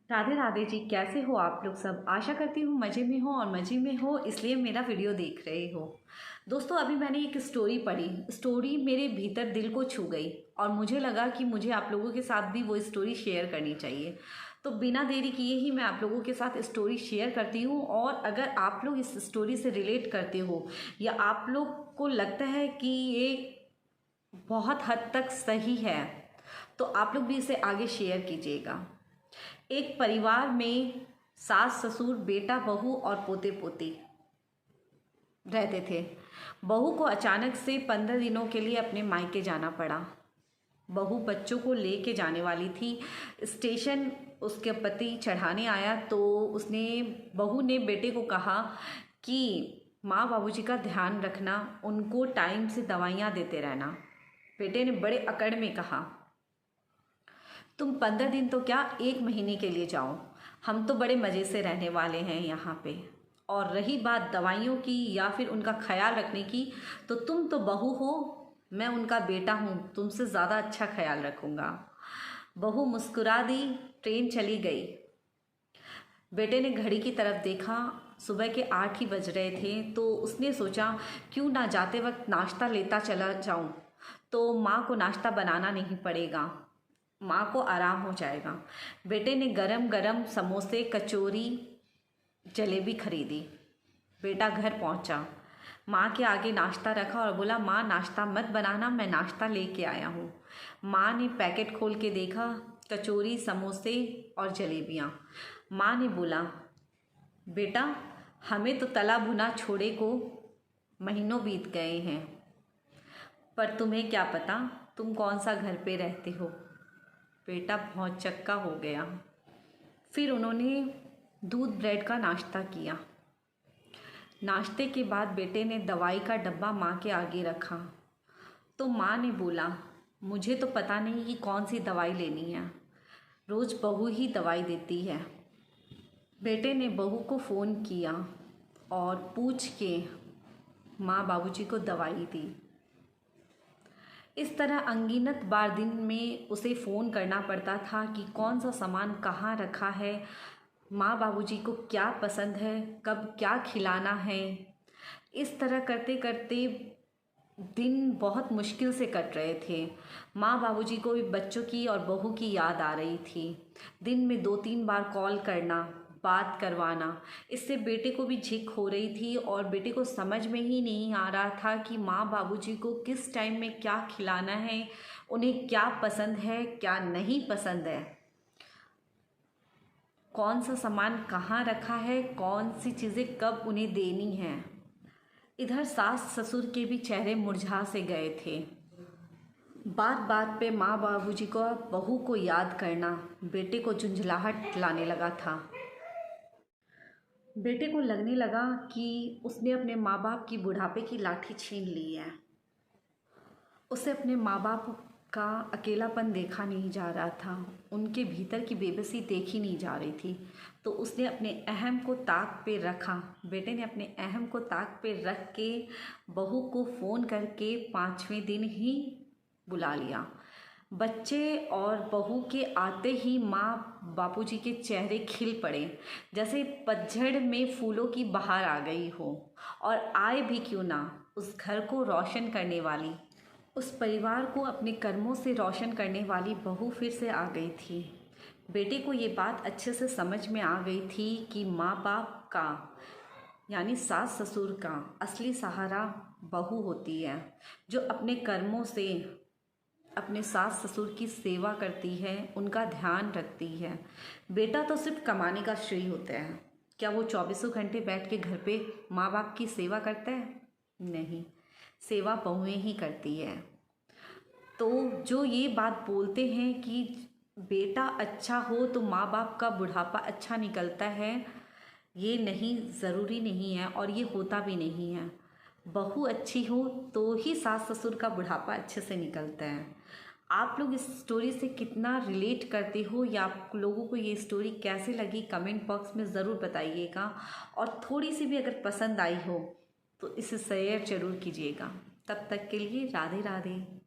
राधे राधे जी, कैसे हो आप लोग सब। आशा करती हूँ मज़े में हो और मज़े में हो इसलिए मेरा वीडियो देख रहे हो। दोस्तों, अभी मैंने एक स्टोरी पढ़ी। स्टोरी मेरे भीतर दिल को छू गई और मुझे लगा कि मुझे आप लोगों के साथ भी वो स्टोरी शेयर करनी चाहिए। तो बिना देरी किए ही मैं आप लोगों के साथ स्टोरी शेयर करती हूँ। और अगर आप लोग इस स्टोरी से रिलेट करते हो या आप लोग को लगता है कि ये बहुत हद तक सही है, तो आप लोग भी इसे आगे शेयर कीजिएगा। एक परिवार में सास ससुर बेटा बहू और पोते पोती रहते थे। बहू को अचानक से 15 दिनों के लिए अपने मायके जाना पड़ा। बहू बच्चों को लेके जाने वाली थी। स्टेशन उसके पति चढ़ाने आया तो उसने बहू ने बेटे को कहा कि माँ बाबूजी का ध्यान रखना, उनको टाइम से दवाइयाँ देते रहना। बेटे ने बड़े अकड़ में कहा, तुम 15 दिन तो क्या 1 महीने के लिए जाओ, हम तो बड़े मज़े से रहने वाले हैं यहाँ पे। और रही बात दवाइयों की या फिर उनका ख्याल रखने की, तो तुम तो बहू हो, मैं उनका बेटा हूँ, तुमसे ज़्यादा अच्छा ख्याल रखूँगा। बहू मुस्कुरा दी। ट्रेन चली गई। बेटे ने घड़ी की तरफ देखा। सुबह के 8 ही बज रहे थे तो उसने सोचा क्यों ना जाते वक्त नाश्ता लेता चला जाऊं, तो माँ को नाश्ता बनाना नहीं पड़ेगा, माँ को आराम हो जाएगा। बेटे ने गरम गरम समोसे कचौरी जलेबी खरीदी। बेटा घर पहुंचा, माँ के आगे नाश्ता रखा और बोला, माँ नाश्ता मत बनाना, मैं नाश्ता लेके आया हूँ। माँ ने पैकेट खोल के देखा, कचौरी समोसे और जलेबियाँ। माँ ने बोला, बेटा हमें तो तला भुना छोड़े को महीनों बीत गए हैं, पर तुम्हें क्या पता तुम कौन सा घर पे रहते हो। बेटा बहुत चक्का हो गया। फिर उन्होंने दूध ब्रेड का नाश्ता किया। नाश्ते के बाद बेटे ने दवाई का डब्बा माँ के आगे रखा तो माँ ने बोला, मुझे तो पता नहीं कि कौन सी दवाई लेनी है, रोज़ बहू ही दवाई देती है। बेटे ने बहू को फ़ोन किया और पूछ के माँ बाबूजी को दवाई दी। इस तरह अनगिनत बार दिन में उसे फ़ोन करना पड़ता था कि कौन सा सामान कहाँ रखा है, माँ बाबूजी को क्या पसंद है, कब क्या खिलाना है। इस तरह करते करते दिन बहुत मुश्किल से कट रहे थे। माँ बाबूजी को भी बच्चों की और बहू की याद आ रही थी। दिन में 2-3 बार कॉल करना, बात करवाना, इससे बेटे को भी झिक हो रही थी और बेटे को समझ में ही नहीं आ रहा था कि माँ बाबूजी को किस टाइम में क्या खिलाना है, उन्हें क्या पसंद है क्या नहीं पसंद है, कौन सा सामान कहाँ रखा है, कौन सी चीज़ें कब उन्हें देनी है। इधर सास ससुर के भी चेहरे मुरझा से गए थे। बात बात पे माँ बाबूजी को बहू को याद करना बेटे को झुंझलाहट लाने लगा था। बेटे को लगने लगा कि उसने अपने माँ बाप की बुढ़ापे की लाठी छीन ली है। उसे अपने माँ बाप का अकेलापन देखा नहीं जा रहा था, उनके भीतर की बेबसी देखी नहीं जा रही थी। तो उसने अपने अहम को ताक पे रखा। बेटे ने अपने अहम को ताक पे रख के बहू को फ़ोन करके 5वें दिन ही बुला लिया। बच्चे और बहू के आते ही माँ बापूजी के चेहरे खिल पड़े, जैसे पतझड़ में फूलों की बहार आ गई हो। और आए भी क्यों ना, उस घर को रोशन करने वाली, उस परिवार को अपने कर्मों से रोशन करने वाली बहू फिर से आ गई थी। बेटे को ये बात अच्छे से समझ में आ गई थी कि माँ बाप का यानी सास ससुर का असली सहारा बहू होती है, जो अपने कर्मों से अपने सास ससुर की सेवा करती है, उनका ध्यान रखती है। बेटा तो सिर्फ कमाने का श्रेय होता है। क्या वो 24 घंटे बैठ के घर पे माँ बाप की सेवा करता है? नहीं, सेवा बहुएं ही करती है। तो जो ये बात बोलते हैं कि बेटा अच्छा हो तो माँ बाप का बुढ़ापा अच्छा निकलता है, ये नहीं, ज़रूरी नहीं है और ये होता भी नहीं है। बहू अच्छी हो तो ही सास ससुर का बुढ़ापा अच्छे से निकलता है। आप लोग इस स्टोरी से कितना रिलेट करते हो या आप लोगों को ये स्टोरी कैसे लगी, कमेंट बॉक्स में ज़रूर बताइएगा। और थोड़ी सी भी अगर पसंद आई हो तो इसे शेयर ज़रूर कीजिएगा। तब तक के लिए राधे राधे।